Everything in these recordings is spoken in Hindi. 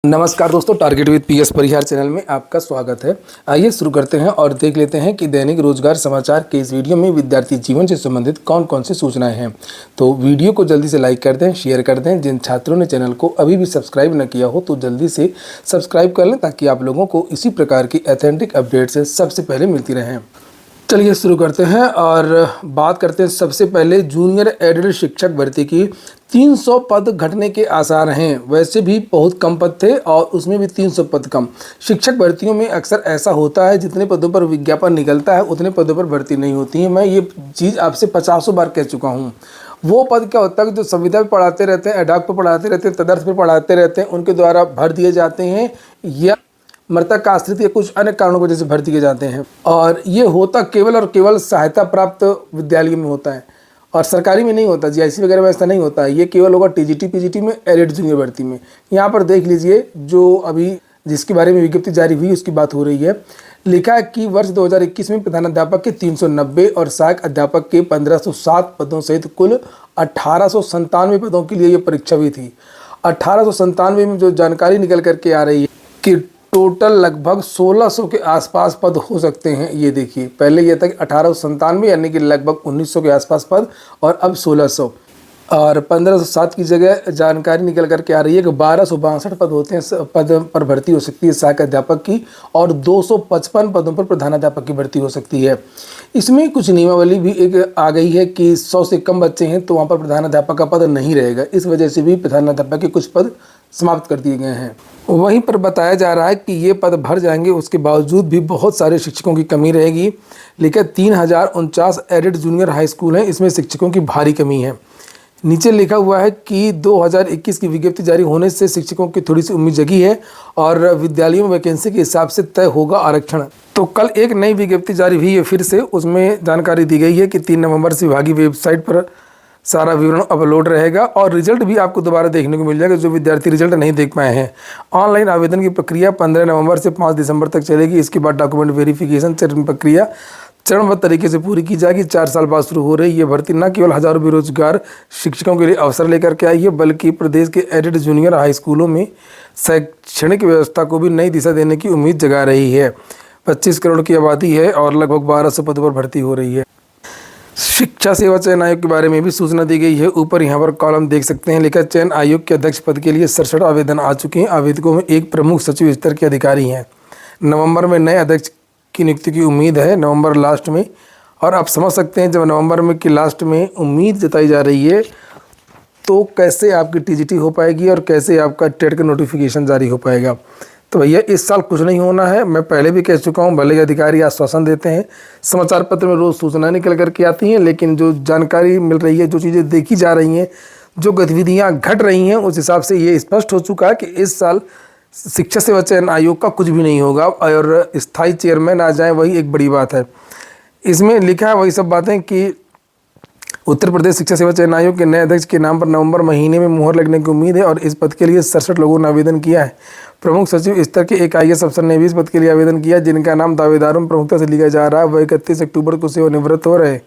नमस्कार दोस्तों, target with PS Parihar channel में आपका स्वागत है। आइए शुरू करते हैं और देख लेते हैं कि दैनिक रोजगार समाचार के इस वीडियो में विद्यार्थी जीवन से संबंधित कौन कौन सी सूचनाएं हैं। तो वीडियो को जल्दी से लाइक कर दें, शेयर कर दें। जिन छात्रों ने चैनल को अभी भी सब्सक्राइब न किया हो तो जल्दी से सब्सक्राइब कर लें ताकि आप लोगों को इसी प्रकार की ऑथेंटिक अपडेट्स सबसे पहले मिलती रहें। चलिए शुरू करते हैं और बात करते हैं सबसे पहले जूनियर एडेड शिक्षक भर्ती की। 300 पद घटने के आसार हैं। वैसे भी बहुत कम पद थे और उसमें भी 300 पद कम। शिक्षक भर्तियों में अक्सर ऐसा होता है, जितने पदों पर विज्ञापन निकलता है उतने पदों पर भर्ती नहीं होती है। मैं ये चीज़ आपसे 50 बार कह चुका हूँ। वो पद क्या होता है कि जो संविदा पर पढ़ाते रहते हैं, एडहॉक पर पढ़ाते रहते हैं, तदर्थ पर पढ़ाते रहते हैं, उनके द्वारा भर दिए जाते हैं या मृतक का आश्रित या कुछ अन्य कारणों की वजह से भर्ती किए जाते हैं। और ये होता केवल और केवल सहायता प्राप्त विद्यालयों में होता है और सरकारी में नहीं होता। जीआईसी वगैरह में ऐसा नहीं होता है। ये केवल होगा टीजीटी पीजीटी में, एडेड जूनियर भर्ती में। यहाँ पर देख लीजिए, जो अभी जिसके बारे में विज्ञप्ति जारी हुई उसकी बात हो रही है। लिखा है कि वर्ष 2021 में प्रधानाध्यापक के 390 और सहायक अध्यापक के 1507 पदों सहित कुल 1897 पदों के लिए ये परीक्षा हुई थी। 1897 में जो जानकारी निकल करके आ रही है कि टोटल लगभग 1600 के आसपास पद हो सकते हैं। ये देखिए, पहले यह था कि 1897 यानी कि लगभग 1900 के आसपास पद और अब 1600 और 1507 की जगह जानकारी निकल करके आ रही है कि 1262 पद होते हैं, पद पर भर्ती हो सकती है सहायक अध्यापक की और 255 पदों पर प्रधानाध्यापक की भर्ती हो सकती है। इसमें कुछ नियमावली भी एक आ गई है कि 100 से कम बच्चे हैं तो वहाँ पर प्रधानाध्यापक का पद नहीं रहेगा। इस वजह से भी प्रधानाध्यापक के कुछ पद समाप्त कर दिए गए हैं। वहीं पर बताया जा रहा है कि ये पद भर जाएंगे, उसके बावजूद भी बहुत सारे शिक्षकों की कमी रहेगी। लेकिन 3049 एडेड जूनियर हाई स्कूल हैं, इसमें शिक्षकों की भारी कमी है। नीचे लिखा हुआ है कि 2021 की विज्ञप्ति जारी होने से शिक्षकों की थोड़ी सी उम्मीद जगी है और विद्यालयों में वैकेंसी के हिसाब से तय होगा आरक्षण। तो कल एक नई विज्ञप्ति जारी हुई है फिर से। उसमें जानकारी दी गई है कि 3 नवंबर से विभागीय वेबसाइट पर सारा विवरण अपलोड रहेगा और रिजल्ट भी आपको दोबारा देखने को मिल जाएगा जो विद्यार्थी रिजल्ट नहीं देख पाए हैं। ऑनलाइन आवेदन की प्रक्रिया 15 नवंबर से 5 दिसंबर तक चलेगी। इसके बाद डॉक्यूमेंट वेरिफिकेशन चरण प्रक्रिया चरणबद्ध तरीके से पूरी की जाएगी। 4 साल बाद शुरू हो रही ये भर्ती न केवल हजारों बेरोजगार शिक्षकों के लिए अवसर लेकर के आई है, बल्कि प्रदेश के एडेड जूनियर हाई स्कूलों में शैक्षणिक व्यवस्था को भी नई दिशा देने की उम्मीद जगा रही है। 25 करोड़ की आबादी है और लगभग 1200 पदों पर भर्ती हो रही है। शिक्षा सेवा चयन आयोग के बारे में भी सूचना दी गई है। ऊपर यहाँ पर कॉलम देख सकते हैं, लिखा चयन आयोग के अध्यक्ष पद के लिए 67 आवेदन आ चुके हैं। आवेदकों में एक प्रमुख सचिव स्तर के अधिकारी हैं। नवंबर में नए अध्यक्ष की नियुक्ति की उम्मीद है, नवंबर लास्ट में। और आप समझ सकते हैं जब नवंबर में की लास्ट में उम्मीद जताई जा रही है तो कैसे आपकी टीजीटी हो पाएगी और कैसे आपका टेट का नोटिफिकेशन जारी हो पाएगा। तो भैया इस साल कुछ नहीं होना है। मैं पहले भी कह चुका हूँ, भले ही अधिकारी आश्वासन देते हैं, समाचार पत्र में रोज़ सूचना निकल करके आती हैं, लेकिन जो जानकारी मिल रही है, जो चीज़ें देखी जा रही हैं, जो गतिविधियाँ घट रही हैं, उस हिसाब से ये स्पष्ट हो चुका है कि इस साल शिक्षा सेवा चयन आयोग का कुछ भी नहीं होगा और स्थायी चेयरमैन आ जाए वही एक बड़ी बात है। इसमें लिखा है वही सब बातें कि उत्तर प्रदेश शिक्षा सेवा चयन आयोग के नए अध्यक्ष के नाम पर नवंबर महीने में मुहर लगने की उम्मीद है और इस पद के लिए 67 लोगों ने आवेदन किया है। प्रमुख सचिव स्तर के एक आईएएस अफसर ने भी इस पद के लिए आवेदन किया, जिनका नाम दावेदारों में प्रमुखता से लिखा जा रहा है। वह 31 अक्टूबर को सेवानिवृत्त हो रहे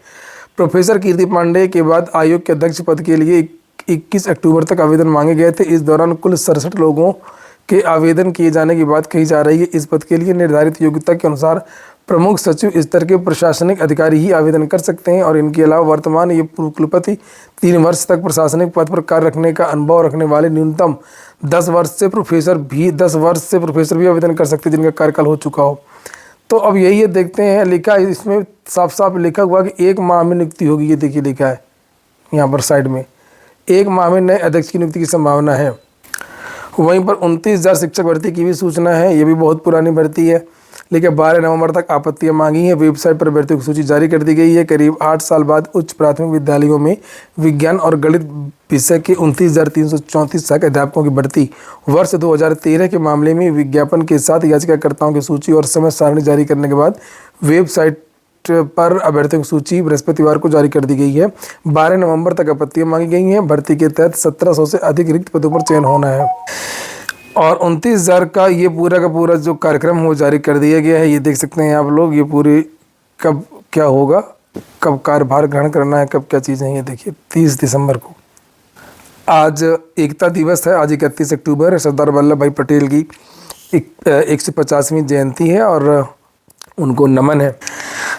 प्रोफेसर कीर्ति पांडेय के बाद आयोग के अध्यक्ष पद के लिए 21 अक्टूबर तक आवेदन मांगे गए थे। इस दौरान कुल 67 लोगों के आवेदन किए जाने की बात कही जा रही है। इस पद के लिए निर्धारित योग्यता के अनुसार प्रमुख सचिव स्तर के प्रशासनिक अधिकारी ही आवेदन कर सकते हैं और इनके अलावा वर्तमान ये पूर्व कुलपति 3 वर्ष तक प्रशासनिक पद पर कार्य रखने का अनुभव रखने वाले न्यूनतम 10 वर्ष से प्रोफेसर भी आवेदन कर सकते हैं जिनका कार्यकाल हो चुका हो। तो अब यही है, देखते हैं। लिखा है इसमें साफ साफ लिखा हुआ कि 1 माह में नियुक्ति होगी। ये देखिए लिखा है यहाँ पर साइड में, 1 माह में नए अध्यक्ष की नियुक्ति की संभावना है। वहीं पर 29,000 शिक्षक भर्ती की भी सूचना है। ये भी बहुत पुरानी भर्ती है, लेकिन 12 नवंबर तक आपत्तियां मांगी हैं। वेबसाइट पर भर्तियों की सूची जारी कर दी गई है। करीब 8 साल बाद उच्च प्राथमिक विद्यालयों में विज्ञान और गणित विषय के 29,334 सहायक अध्यापकों की भर्ती। वर्ष 2013 के मामले में विज्ञापन के साथ याचिकाकर्ताओं की सूची और समय सारणी जारी करने के बाद वेबसाइट पर अभ्यर्थियों की सूची बृहस्पतिवार को जारी कर दी गई है। 12 नवंबर तक आपत्तियां मांगी गई हैं। भर्ती के तहत 1700 से अधिक रिक्त पदों पर चयन होना है और 29,000 का ये पूरा का पूरा जो कार्यक्रम हो जारी कर दिया गया है। ये देख सकते हैं आप लोग, ये पूरी कब क्या होगा, कब कार्यभार ग्रहण करना है, कब क्या चीज़ें हैं। ये देखिए 30 दिसंबर को आज एकता दिवस है। आज 31 अक्टूबर सरदार वल्लभ भाई पटेल की 150वीं जयंती है और उनको नमन है।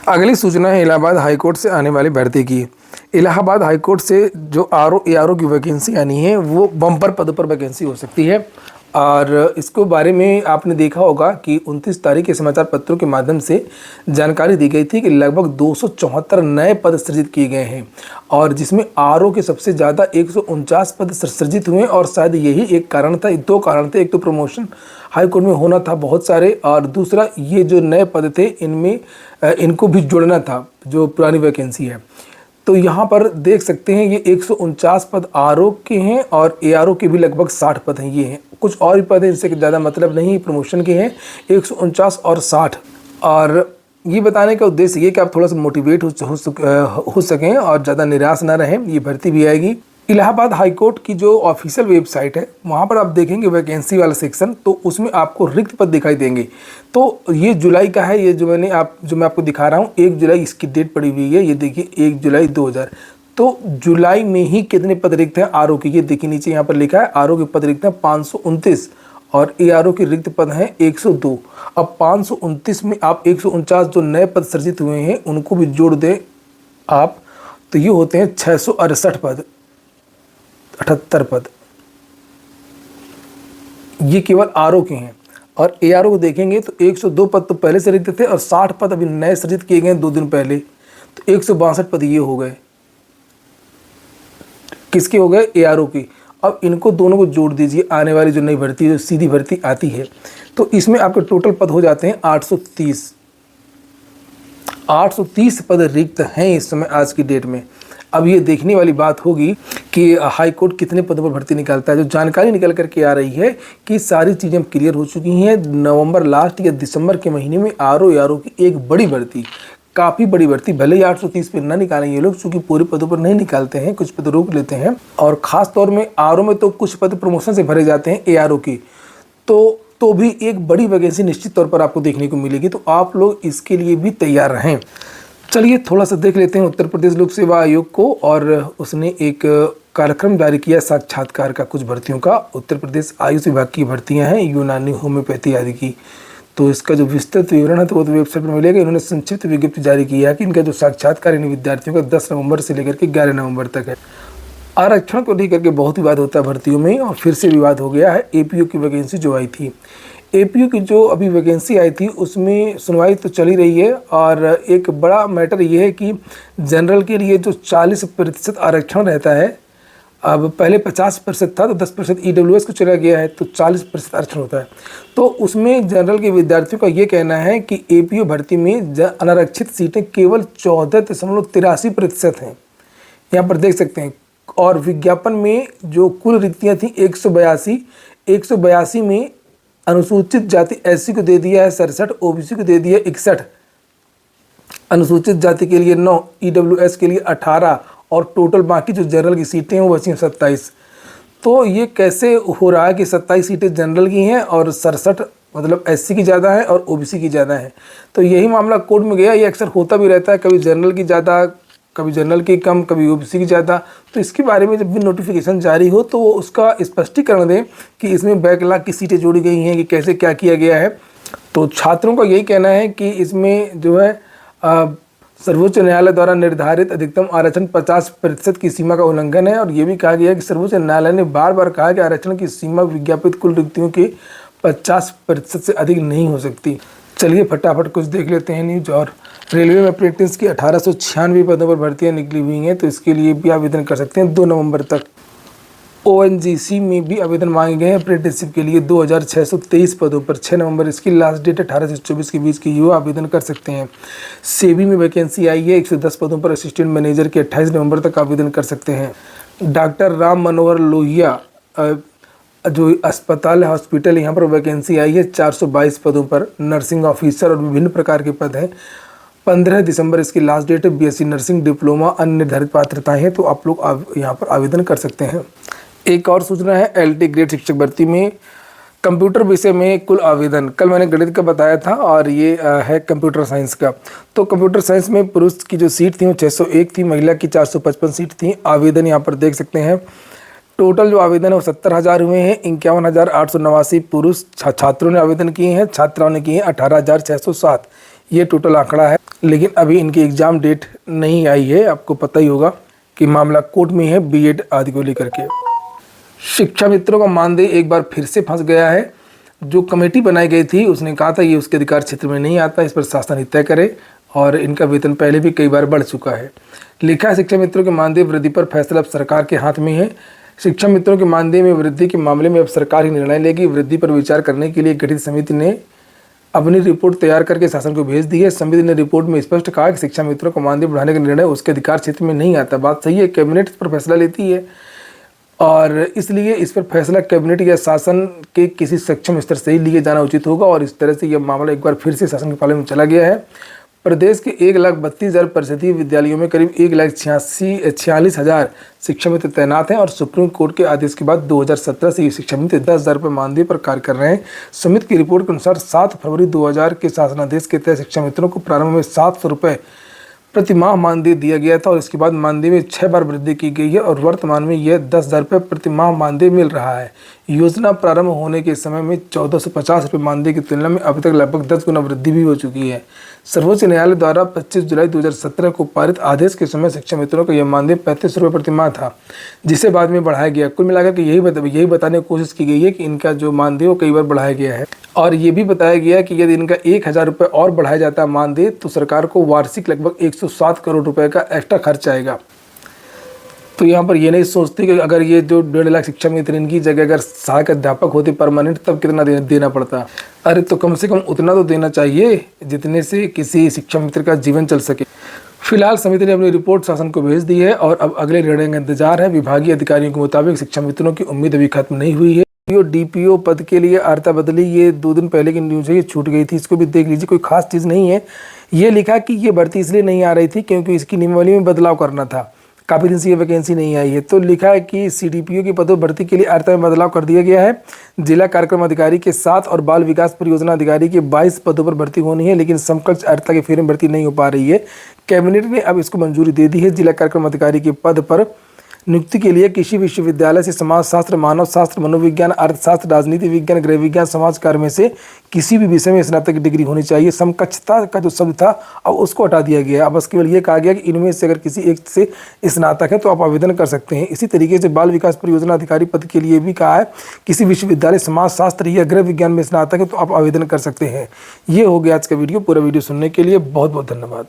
अगली सूचना है इलाहाबाद हाईकोर्ट से आने वाली भर्ती की। इलाहाबाद हाईकोर्ट से जो ARO की वैकेंसी आनी है वो बम्पर पद पर वैकेंसी हो सकती है और इसको बारे में आपने देखा होगा कि 29 तारीख के समाचार पत्रों के माध्यम से जानकारी दी गई थी कि लगभग 274 नए पद सृजित किए गए हैं और जिसमें ARO के सबसे ज़्यादा 149 पद सृजित हुए और शायद यही एक कारण था, दो कारण थे। एक तो प्रमोशन हाईकोर्ट में होना था बहुत सारे और दूसरा ये जो नए पद थे इनमें इनको भी जोड़ना था जो पुरानी वैकेंसी है। तो यहाँ पर देख सकते हैं ये 149 पद ARO के हैं और ARO के भी लगभग 60 पद हैं। ये हैं कुछ और भी पद हैं, इससे ज़्यादा मतलब नहीं, प्रमोशन के हैं 149 और 60। और ये बताने का उद्देश्य ये कि आप थोड़ा सा मोटिवेट हो सकें और ज़्यादा निराश ना रहें। ये भर्ती भी आएगी। इलाहाबाद हाईकोर्ट की जो ऑफिशियल वेबसाइट है वहाँ पर आप देखेंगे वैकेंसी वाला सेक्शन, तो उसमें आपको रिक्त पद दिखाई देंगे। तो ये जुलाई का है, ये जो मैं आपको दिखा रहा हूँ 1 जुलाई इसकी डेट पड़ी हुई है। ये देखिए 1 जुलाई 2000। तो जुलाई में ही कितने पद रिक्त हैं ARO के, ये देखिए नीचे यहाँ पर लिखा है ARO के पद रिक्त हैं 529 और ARO के रिक्त पद हैं 102। अब 529 में आप 149 जो नए पद सृजित हुए हैं उनको भी जोड़ दें आप, तो ये होते हैं 668 पद, 78 पद। ये केवल ARO के हैं। और ARO को देखेंगे तो 102 पद तो पहले से रिक्त थे और 60 पद अभी नए सृजित किए गए 2 दिन पहले, तो 162 पद ये हो गए। किसके हो गए? ARO की। अब इनको दोनों को जोड़ दीजिए, आने वाली जो नई भर्ती जो सीधी भर्ती आती है तो इसमें आपके टोटल पद हो जाते हैं 830। 830 पद रिक्त हैं इस समय आज की डेट में। अब ये देखने वाली बात होगी कि हाई कोर्ट कितने पदों पर भर्ती निकालता है। जो जानकारी निकल करके आ रही है कि सारी चीज़ें क्लियर हो चुकी हैं। नवंबर लास्ट या दिसंबर के महीने में ARO की एक बड़ी भर्ती, काफ़ी बड़ी भर्ती, भले ही 830 पे ना निकालें ये लोग, चूँकि पूरे पदों पर नहीं निकालते हैं, कुछ पद रोक लेते हैं। और ख़ास तौर में ARO में तो कुछ पद प्रमोशन से भरे जाते हैं ARO की, तो भी एक बड़ी वैकेंसी निश्चित तौर पर आपको देखने को मिलेगी। तो आप लोग इसके लिए भी तैयार रहें। चलिए थोड़ा सा देख लेते हैं उत्तर प्रदेश लोक सेवा आयोग को, और उसने एक कार्यक्रम जारी किया साक्षात्कार का कुछ भर्तियों का। उत्तर प्रदेश आयुष विभाग की भर्तियां हैं, यूनानी, होम्योपैथी आदि की। तो इसका जो विस्तृत विवरण है तो वो तो वेबसाइट पर मिलेगा। इन्होंने संक्षिप्त विज्ञप्ति जारी किया है कि इनका जो साक्षात्कार इन विद्यार्थियों का 10 नवंबर से लेकर के 11 नवंबर तक है। आरक्षण को लेकर के बहुत विवाद होता है भर्तियों में, और फिर से विवाद हो गया है। APO की वैकेंसी जो आई थी, APO की जो अभी वैकेंसी आई थी उसमें सुनवाई तो चली रही है। और एक बड़ा मैटर ये है कि जनरल के लिए जो 40% आरक्षण रहता है, अब पहले 50% था तो 10% EWS को चला गया है, तो 40% आरक्षण होता है। तो उसमें जनरल के विद्यार्थियों का ये कहना है कि APO भर्ती में अनारक्षित सीटें केवल 14.83% हैं। यहाँ पर देख सकते हैं। और विज्ञापन में जो कुल रिक्तियाँ थी 182 में अनुसूचित जाति SC को दे दिया है 67, OBC को दे दिया 61, अनुसूचित जाति के लिए 9, EWS के लिए 18 और टोटल बाकी जो जनरल की सीटें हैं वो बची हैं 27। तो ये कैसे हो रहा है कि 27 सीटें जनरल की हैं और 67 मतलब SC की ज़्यादा है और OBC की ज़्यादा है। तो यही मामला कोर्ट में गया। ये अक्सर होता भी रहता है, कभी जनरल की ज़्यादा, कभी जनरल की कम, कभी OBC की ज़्यादा। तो इसके बारे में जब भी नोटिफिकेशन जारी हो तो वो उसका स्पष्टीकरण दें कि इसमें बैकलॉग की सीटें जोड़ी गई हैं कि कैसे क्या किया गया है। तो छात्रों का यही कहना है कि इसमें जो है सर्वोच्च न्यायालय द्वारा निर्धारित अधिकतम आरक्षण 50% की सीमा का उल्लंघन है। और ये भी कहा गया है कि सर्वोच्च न्यायालय ने बार बार कहा कि आरक्षण की सीमा विज्ञापित कुल रिक्तियों के 50% से अधिक नहीं हो सकती। चलिए फटाफट कुछ देख लेते हैं न्यूज। और रेलवे में अप्रेंटिस की 1896 पदों पर भर्तियां निकली हुई हैं, तो इसके लिए भी आवेदन कर सकते हैं 2 नवंबर तक। ONGC में भी आवेदन मांगे गए हैं अप्रेंटिसशिप के लिए 2623 पदों पर। 6 नवंबर इसकी लास्ट डेट है। 18 से 24 के बीच के युवा आवेदन कर सकते हैं। सेबी में वैकेंसी आई है 110 पदों पर। असिस्टेंट मैनेजर के 28 नवंबर तक आवेदन कर सकते हैं। डॉक्टर राम मनोहर लोहिया जो अस्पताल है, हॉस्पिटल, यहाँ पर वैकेंसी आई है 422 पदों पर। नर्सिंग ऑफिसर और विभिन्न प्रकार के पद हैं। 15 दिसंबर इसकी लास्ट डेट है। BSc नर्सिंग डिप्लोमा अन्य निर्धारित पात्रताएं हैं, तो आप लोग यहाँ पर आवेदन कर सकते हैं। एक और सूचना है LT ग्रेड शिक्षक भर्ती में कंप्यूटर विषय में कुल आवेदन, कल मैंने गणित का बताया था और ये है कंप्यूटर साइंस का। तो कंप्यूटर साइंस में पुरुष की जो सीट थी वो 601 थी, महिला की 455 सीट थी। आवेदन यहाँ पर देख सकते हैं। टोटल जो आवेदन है वो 70,000 हुए हैं। 51,889 पुरुष छात्रों ने आवेदन किए हैं, छात्राओं ने किए हैं 18,607। ये टोटल आंकड़ा है। लेकिन अभी इनकी एग्ज़ाम डेट नहीं आई है। आपको पता ही होगा कि मामला कोर्ट में है बीएड आदि को लेकर के। शिक्षा मित्रों का मानदेय एक बार फिर से फंस गया है। जो कमेटी बनाई गई थी उसने कहा था ये उसके अधिकार क्षेत्र में नहीं आता, इस पर शासन ही तय करे, और इनका वेतन पहले भी कई बार बढ़ चुका है। लिखा है शिक्षा मित्रों के मानदेय वृद्धि पर फैसला अब सरकार के हाथ में है। शिक्षा मित्रों के मानदेय में वृद्धि के मामले में अब सरकार ही निर्णय लेगी। वृद्धि पर विचार करने के लिए गठित समिति ने अपनी रिपोर्ट तैयार करके शासन को भेज दी है। समिति ने रिपोर्ट में स्पष्ट कहा कि शिक्षा मित्रों को मानदेय बढ़ाने का निर्णय उसके अधिकार क्षेत्र में नहीं आता। बात सही है, कैबिनेट इस पर फैसला लेती है और इसलिए इस पर फैसला कैबिनेट या शासन के किसी सक्षम स्तर से ही लिए जाना उचित होगा। और इस तरह से यह मामला एक बार फिर से शासन के पाले में चला गया है। प्रदेश के 1,32,000 परिषदीय विद्यालयों में करीब 1,46,000 शिक्षा मित्र तैनात हैं और सुप्रीम कोर्ट के आदेश के बाद 2017 से ये शिक्षा मित्र 10,000 रुपये मानदेय पर कार्य कर रहे हैं। समिति की रिपोर्ट के अनुसार 7 फरवरी 2000 के शासनादेश के तहत शिक्षा मित्रों को प्रारंभ में 700 रुपये प्रति माह मानदेय दिया गया था और इसके बाद मानदेय में 6 बार वृद्धि की गई है और वर्तमान में यह 10,000 रुपये प्रति माह मानदेय मिल रहा है। योजना प्रारंभ होने के समय में 1,450 रुपये मानदेय की तुलना में अभी तक लगभग 10 गुना वृद्धि भी हो चुकी है। सर्वोच्च न्यायालय द्वारा 25 जुलाई 2017 को पारित आदेश के समय शिक्षा मित्रों का यह मानदेय 35 रुपये प्रति माह था, जिसे बाद में बढ़ाया गया। कुल मिलाकर के यही बताने की कोशिश की गई है कि इनका जो मानदेय वो कई बार बढ़ाया गया है और ये भी बताया गया कि यदि इनका 1,000 रुपये और बढ़ाया जाता है मानदेय तो सरकार को वार्षिक लगभग 107 करोड़ रुपए का एक्स्ट्रा खर्च आएगा। तो यहाँ पर ये नहीं सोचते कि अगर ये जो 1.5 लाख शिक्षा मित्र इनकी जगह अगर सहायक अध्यापक होते परमानेंट तब कितना देना पड़ता। अरे तो कम से कम उतना तो देना चाहिए जितने से किसी शिक्षा मित्र का जीवन चल सके। फिलहाल समिति ने अपनी रिपोर्ट शासन को भेज दी है और अब अगले निर्णय का इंतजार है। विभागीय अधिकारियों के मुताबिक शिक्षा मित्रों की उम्मीद अभी खत्म नहीं हुई है। डीपीओ पद के लिए अर्ता बदली, ये 2 दिन पहले की न्यूज़ है, ये छूट गई थी, इसको भी देख लीजिए। कोई खास चीज़ नहीं है। ये लिखा कि ये भर्ती इसलिए नहीं आ रही थी क्योंकि इसकी नियमावली में बदलाव करना था, काफ़ी दिन से ये वैकेंसी नहीं आई है। तो लिखा है कि सीडीपीओ की पदों भर्ती के लिए अर्ता में बदलाव कर दिया गया है। जिला कार्यक्रम अधिकारी के 7 और बाल विकास परियोजना अधिकारी के 22 पदों पर भर्ती होनी है, लेकिन समकक्ष अर्ता के फेर में भर्ती नहीं हो पा रही है। कैबिनेट ने अब इसको मंजूरी दे दी है। जिला कार्यक्रम अधिकारी के पद पर नियुक्ति के लिए किसी विश्वविद्यालय से समाजशास्त्र, मानव शास्त्र, मनोविज्ञान, अर्थशास्त्र, राजनीति विज्ञान, गृह विज्ञान, समाज कार्य में से किसी भी विषय में स्नातक की डिग्री होनी चाहिए। समकक्षता का जो शब्द था अब उसको हटा दिया गया है। अब बस केवल ये कहा गया कि इनमें से अगर किसी एक से स्नातक है तो आप आवेदन कर सकते हैं। इसी तरीके से बाल विकास परियोजना अधिकारी पद के लिए भी कहा है किसी विश्वविद्यालय समाजशास्त्र या गृह विज्ञान में स्नातक है तो आप आवेदन कर सकते हैं। ये हो गया आज का वीडियो। पूरा वीडियो सुनने के लिए बहुत बहुत धन्यवाद।